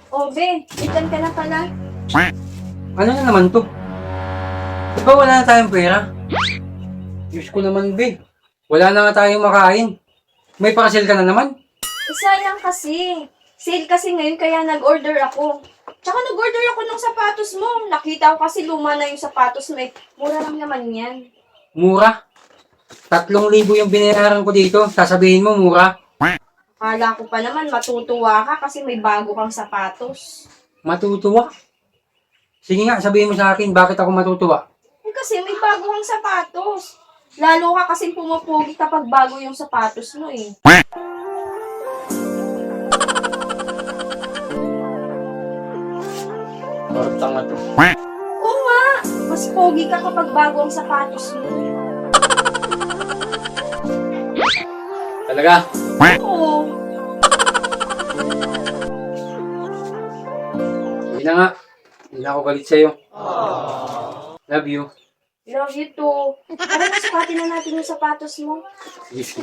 O, be, itan ka na pala. Ano na naman to? Di ba wala na tayong pera? Diyos ko naman, be. Wala na nga tayong makain. May parcel ka na naman? Sayang kasi. Sale kasi ngayon kaya nag-order ako. Tsaka nag-order ako ng sapatos mo. Nakita ko kasi luma na yung sapatos mo eh. Mura lang naman yan. Mura. 3,000 yung binayaran ko dito. Sasabihin mo, mura. Akala ko pa naman matutuwa ka kasi may bago kang sapatos. Matutuwa. Sige nga, sabihin mo sa akin, bakit ako matutuwa? Eh kasi may bago kang sapatos. Lalo ka kasing pumupugi kapag bago yung sapatos mo eh. Parang tanga to. Oo nga, mas pogi ka kapag bago ang sapatos mo. Talaga? Oo. Hindi na nga. Hindi na ako galit sa'yo. Love you. Love you too. Tara na, sukatin na natin yung sapatos mo. Yes.